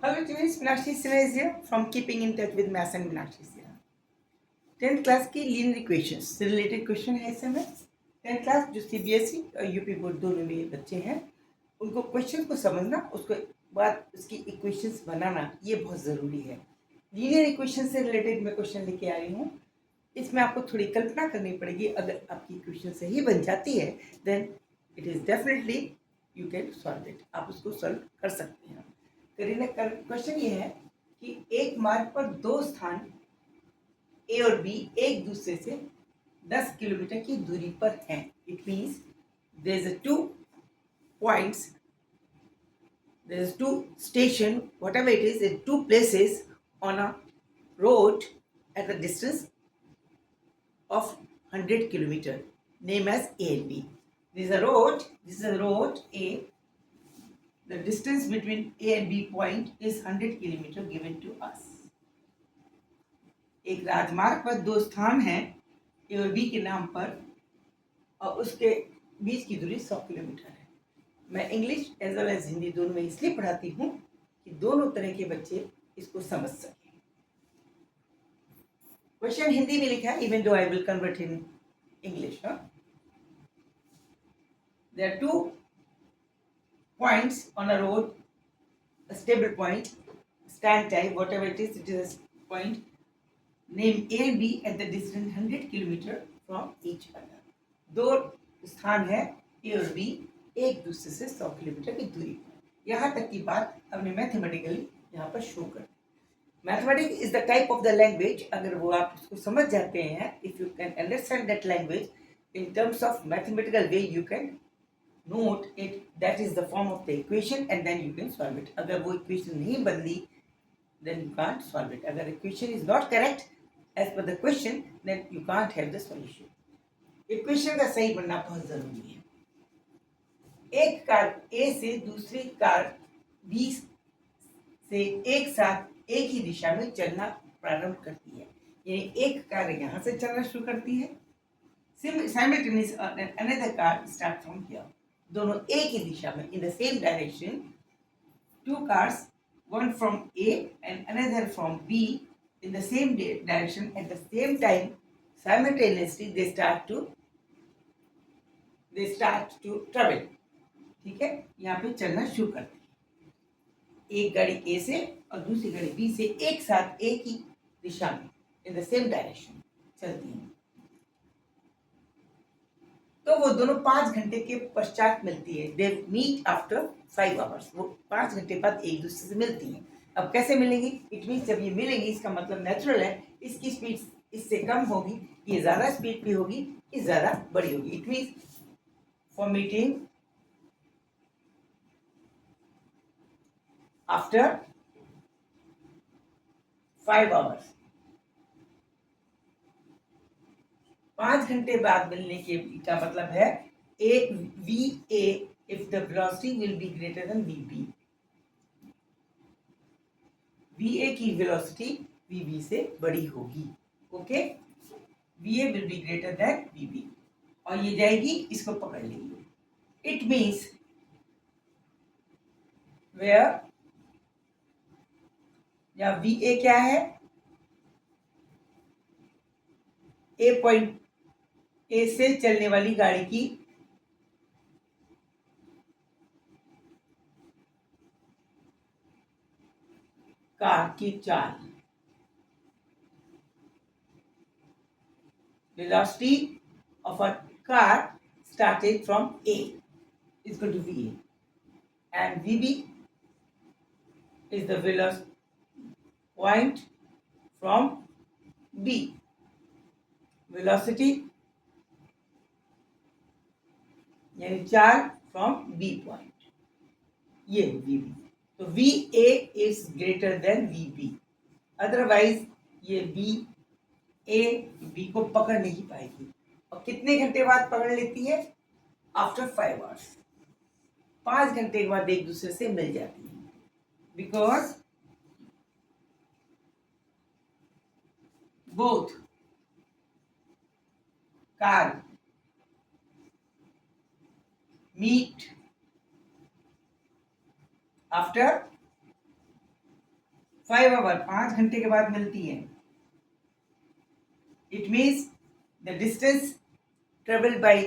Hello students, Meenakshi Sinha is here from Keeping in Touch with Maths and Meenakshi Sinha. 10th class की linear equations से related question है इस समय। 10th class जो CBSE और UP board दोनों में बच्चे हैं, उनको क्वेश्चन को समझना, उसके बाद उसकी इक्वेशंस बनाना ये बहुत ज़रूरी है। लीनियर इक्वेशन से रिलेटेड मैं क्वेश्चन लेके आ रही हूँ। इसमें आपको थोड़ी कल्पना करनी पड़ेगी। अगर आपकी इक्वेशन सही बन जाती है then it is definitely you can solve it, आप उसको सॉल्व कर सकते हैं। करीना क्वेश्चन ये है कि एक मार्ग पर दो स्थान ए और बी एक दूसरे से 10 किलोमीटर की दूरी पर हैं। It means there is two points, there is two station, whatever it is, in two places on a road at the distance of 100 kilometer, named as A and B. This is a road A. The distance between A and B point is 100 kilometer given to us. एक राजमार्ग पर दो स्थान हैं ए और B के नाम पर, और उसके बीच की दूरी 100 किलोमीटर है। मैं English as well as Hindi दोनों में इसलिए पढ़ाती हूँ कि दोनों तरह के बच्चे इसको समझ सकें। क्वेश्चन हिंदी में लिखा है, even though I will convert in English. There are two points on a road, a stable point, stand type, whatever it is a point named A and B at the distance 100 kilometer from each other. दो स्थान है A और B एक दूसरे से 100 kilometre की दूरी पर। यहाँ तक की बात हमने मैथमेटिकली यहाँ पर शो कर। Mathematics is the type of the language, अगर वो आप उसको समझ जाते हैं, if you can understand that language in terms of mathematical way, you can note it, that is the form of the equation and then you can solve it. अगर वो equation नहीं बदली then you can't solve it. अगर equation is not correct as per the question then you can't have the solution. equation का सही बनना बहुत जरूरी है। एक कार A से दूसरी कार B से एक साथ एक ही दिशा में चलना प्रारंभ करती है, यानी एक कार यहाँ से चलना शुरू करती है, simultaneously another car start from here. दोनों एक ही दिशा में, in the same direction, two cars, one from A and another from B, in the same direction at the same time, simultaneously they start to travel. ठीक है, यहाँ पे चलना शुरू करते हैं। एक गाड़ी A से और दूसरी गाड़ी B से एक साथ एक ही दिशा में, in the same direction चलती हैं। तो वो दोनों 5 घंटे के पश्चात मिलती है। दे मीट आफ्टर 5 आवर्स, वो 5 घंटे बाद एक दूसरे से मिलती हैं। अब कैसे मिलेंगी? इट मीन्स जब ये मिलेंगी इसका मतलब नेचुरल है, इसकी स्पीड इससे कम होगी, ये ज़्यादा स्पीड पे होगी, ये ज़्यादा बड़ी होगी। It means for meeting after 5 hours, 5 घंटे बाद मिलने के का मतलब है A V A if the velocity will be greater than V B. V A की वेलोसिटी वी बी से बड़ी होगी। Okay, V A will be greater than V B, और ये जाएगी इसको पकड़ लेगी। इट मीन्स वेयर, या वी ए क्या है? ए पॉइंट ए से चलने वाली गाड़ी की कार की चाल, velocity of a car started from A is equal to VA, and VB is the velocity point from B. Velocity यानी चाल from B point, ये VB। तो VA is greater than VB, otherwise ये A B को पकड़ नहीं पाएगी। और कितने घंटे बाद पकड़ लेती है? आफ्टर 5 आवर्स, 5 घंटे के बाद एक दूसरे से मिल जाती है, because both car meet after 5 hour 5 घंटे के बाद मिलती है। It means the distance travelled by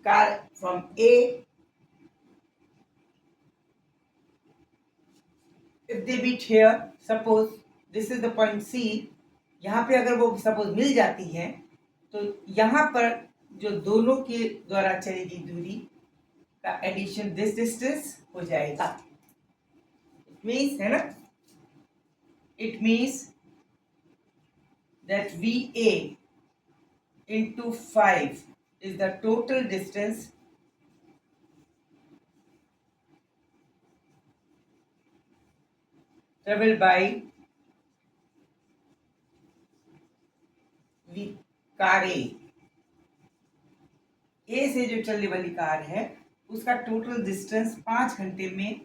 car from A, if they meet here, suppose this is the point C, यहाँ पे अगर वो सपोज मिल जाती है तो यहाँ पर जो दोनों के द्वारा चली गई दूरी का एडिशन दिस डिस्टेंस हो जाएगा। इट मीन्स है ना, it means that VA into 5 is the total distance traveled by car A से जो चलने वाली कार है उसका टोटल डिस्टेंस 5 घंटे में,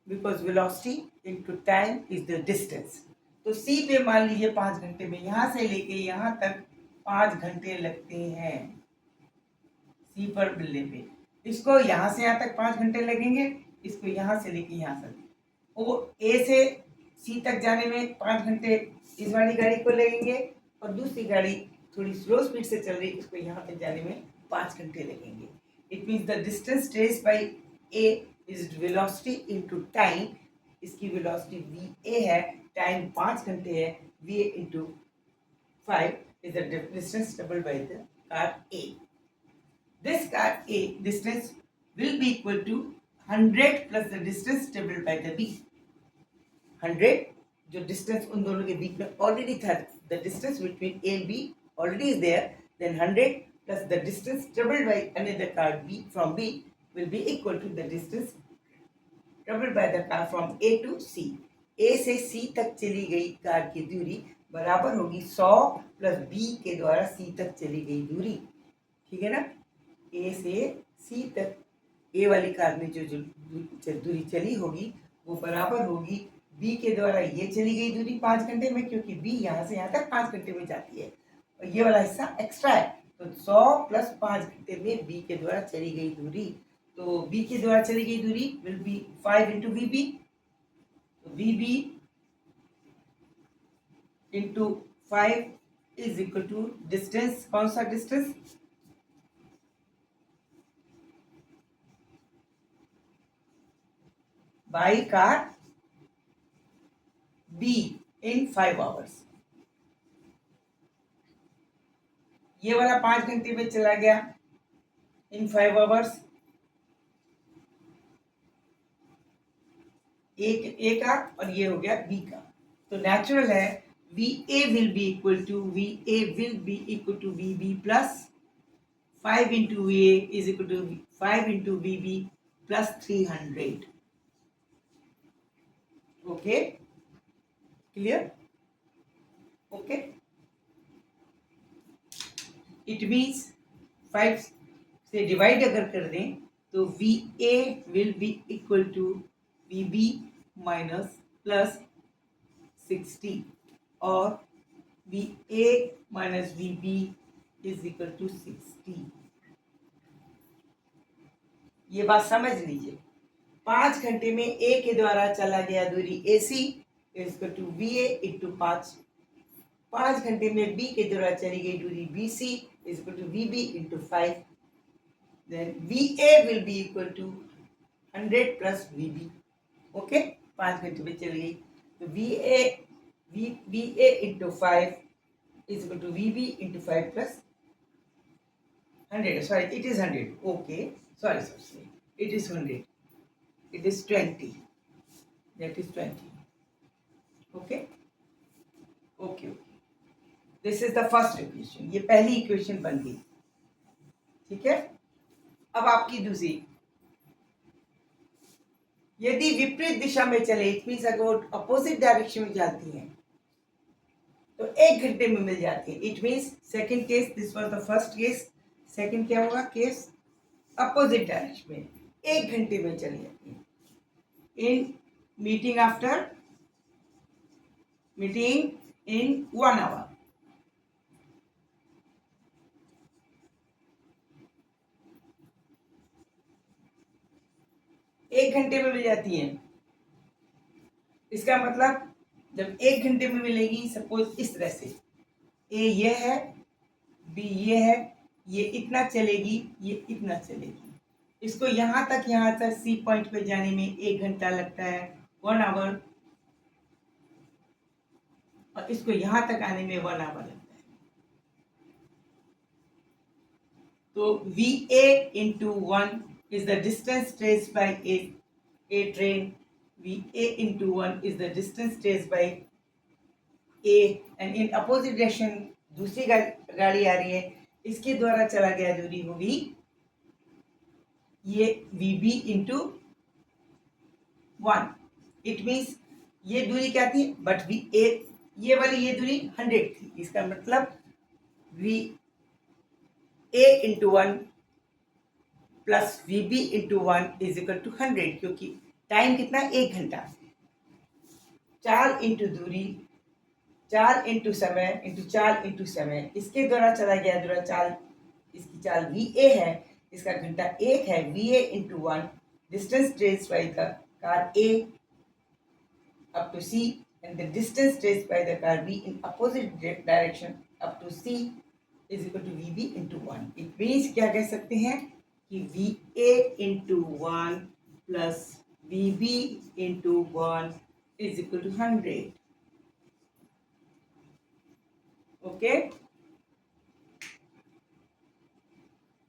because velocity into time is the distance. तो सी पे मान लीजिए 5 घंटे में, यहां से लेके यहां तक 5 घंटे लगते हैं सी पर मिलने पे। इसको यहां से यहां तक 5 घंटे लगेंगे, इसको यहां से लेके यहां तक, वो ए से सी तक जाने में 5 घंटे इस वाली गाड़ी को लगेंगे, और दूसरी गाड़ी थोड़ी स्लो स्पीड से चल रही है, इसको यहाँ तक जाने में 5 घंटे लगेंगे। It means the distance traced by A is velocity into time. इसकी वेलोसिटी वी ए है, टाइम 5 घंटे है, V A into 5 is the distance travelled by the car A. This car A distance will be equal to 100 plus the distance traveled by the B। 100 जो distance उन दोनों के बीच में already था, the distance between A and B already is there, then 100 plus the distance traveled by another car B from B will be equal to the distance traveled by the car from A to C। A से C तक चली गई car की दूरी बराबर होगी 100 plus B के द्वारा C तक चली गई दूरी। ठीक है ना, A से C तक ए वाली कार में जो दूरी चली होगी वो बराबर होगी बी के द्वारा ये चली गई दूरी 5 घंटे में, क्योंकि बी यहाँ से यहाँ तक 5 घंटे में जाती है और ये वाला हिस्सा एक्स्ट्रा है, तो 100 प्लस 5 घंटे में बी के द्वारा चली गई दूरी। तो बी के द्वारा चली गई दूरी will be 5 into V B, तो V B into 5 is equal to distance, कौन सा distance, by car B in 5 hours। ये वाला 5 घंटे में चला गया in 5 hours, ए का, और ये हो गया बी का। तो नेचुरल है VA will be equal to VB plus 5 into VA is equal to 5 into VB plus 300। Okay, clear, okay. It means 5 से डिवाइड अगर कर दें तो VA will be equal to VB minus plus 60 और VA minus VB is equal to 60। ये बात समझ लीजिए, 5 घंटे में ए के द्वारा चला गया दूरी AC equal to VA into 5 घंटे में बी के द्वारा चली गई दूरी BC equal to VB into 5, then VA will be equal to 100 plus VB। Okay, 5 घंटे में चली गई तो VA into 5 equal to VB into 5 plus 100, sorry it is 100, okay, sorry it is 100, it is 20, that is 20। okay, this is the first equation, ये पहली equation बन गई। ठीक है, अब आपकी दूसरी, यदि विपरीत दिशा में चले, इट मीन्स अगर वो अपोजिट डायरेक्शन में जाती है तो 1 घंटे में मिल जाती है। It means second case, this was the first case, second क्या होगा, केस अपोजिट डायरेक्शन में 1 घंटे में चली जाती है। In meeting after meeting in 1 hour, एक घंटे में मिल जाती है। इसका मतलब जब 1 घंटे में मिलेगी, सपोज इस तरह से, ए ये है, बी ये है, ये इतना चलेगी, ये इतना चलेगी। इसको यहाँ तक सी पॉइंट पे जाने में 1 घंटा लगता है, 1 आवर, और इसको यहाँ तक आने में 1 आवर लगता है। तो VA into 1 is the distance traced by a train. VA into 1 is the distance traced by A, and in opposite direction दूसरी गाड़ी आ रही है, इसके द्वारा चला गया दूरी होगी ये VB into 1. इट मीन्स ये दूरी क्या थी, बट VA ये वाली ये दूरी 100 थी। इसका मतलब VA into 1 plus VB into 1 is equal to 100, क्योंकि टाइम कितना, 1 घंटा। 4 इंटू दूरी, 4 इंटू समय इंटू 4 इंटू समय, इसके द्वारा चला गया दूरा चाल, इसकी चाल VA है, इसका घंटा 1 है। VA into 1 distance traced bye the car A up to C, and the distance traced by the car B in opposite direction up to C is equal to VB into 1. It means क्या कह सकते हैं कि VA into 1 plus VB into 1 is equal to 100. Okay,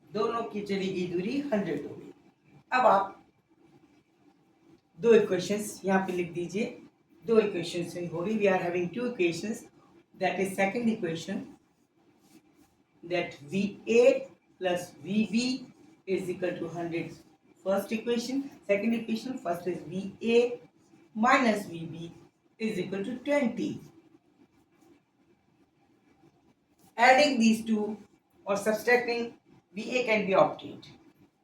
दोनों की चली गई दूरी 100 हो गई। अब आप दो इक्वेशंस यहाँ पे लिख दीजिए, दो इक्वेशंस हो गई। We are having two equations, that is second equation, that VA plus VB is equal to 100. First equation, second equation, first is VA minus VB is equal to 20. Adding these two or subtracting VA can be obtained.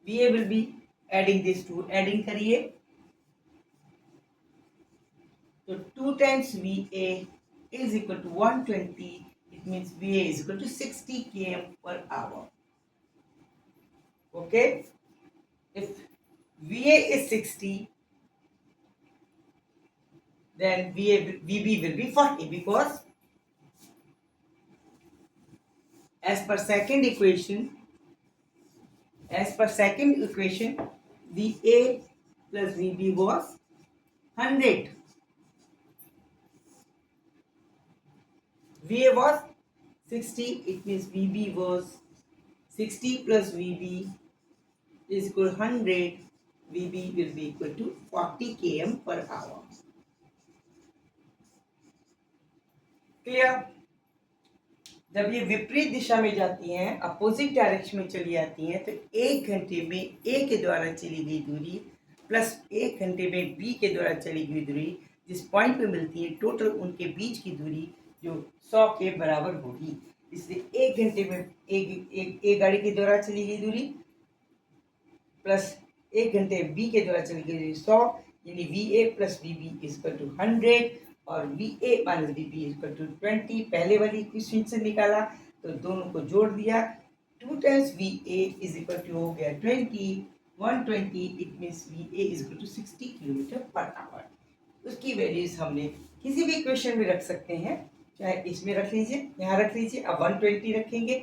VA will be adding these two, adding करिए, तो 2 times VA is equal to 120. It means VA is equal to 60 km per hour. Okay, if VA is 60, then VB will be 40, because as per second equation, VA plus VB was 100. VA was 60, it means VB was 60 plus VB is equal to 100. VB will be equal to 40 km per hour. Clear? जब ये विपरीत दिशा में जाती हैं, opposite direction में चली जाती हैं, तो 1 घंटे में A के द्वारा चली गई दूरी प्लस 1 घंटे में B के द्वारा चली गई दूरी जिस पॉइंट पे मिलती है, टोटल उनके बीच की दूरी जो 100 के बराबर होगी। इसलिए 1 घंटे में एक गाड़ी के द्वारा चली गई दूरी प्लस 1 घंटे B के द्वारा चली गई दूरी 100, यानी VA plus VB is equal to 100 और VA minus VB is equal to 20। पहले वाली इक्वेशन से निकाला तो दोनों को जोड़ दिया, 2 times VA is equal to हो गया 20, 120, it means VA is equal to 60 kilometre per hour. उसकी वैल्यूज हमने किसी भी इक्वेशन में रख सकते हैं, चाहे इसमें रख लीजिए, यहाँ रख लीजिए। अब 120 रखेंगे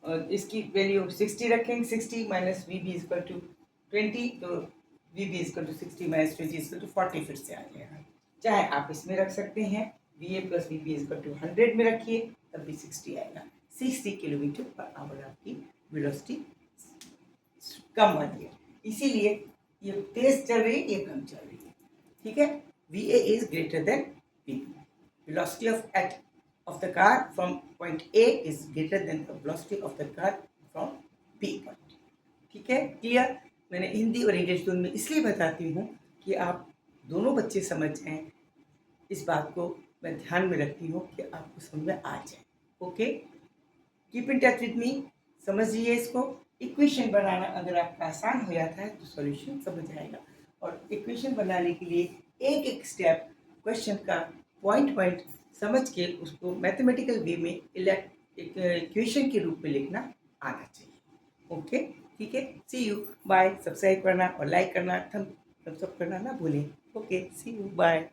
और इसकी वैल्यू 60 रखेंगे, 60 minus VB is equal to 20, तो VB is equal to 60 minus 20 is equal to 40 फिर से आ जाएगा। चाहे आप इसमें रख सकते हैं, VA plus VB is equal to 100 में रखिए, तब भी 60 आएगा। 60 किलोमीटर पर आवर आपकी वेलोसिटी कम वाली है, इसीलिए ये तेज चल रही है, ये कम चल रही है। ठीक है, VA is greater than VB। Velocity of the car from point A is greater than the velocity of the car from B point. ठीक है, क्लियर? मैंने हिंदी और इंग्लिश दोनों में इसलिए बताती हूँ कि आप दोनों बच्चे समझ जाएं। इस बात को मैं ध्यान में रखती हूँ कि आपको समझ में आ जाए। Okay, keep in touch with me, समझिए इसको। इक्वेशन बनाना अगर आपका आसान हो जाता है तो सॉल्यूशन समझ आएगा, और इक्वेशन बनाने के लिए एक एक स्टेप क्वेश्चन का पॉइंट समझ के उसको मैथमेटिकल वे में इक्वेशन के रूप में लिखना आना चाहिए। ओके, ठीक है, सी यू, बाय। सब्सक्राइब करना और लाइक करना, थम्स अप करना ना भूलें। Okay, see you. Bye.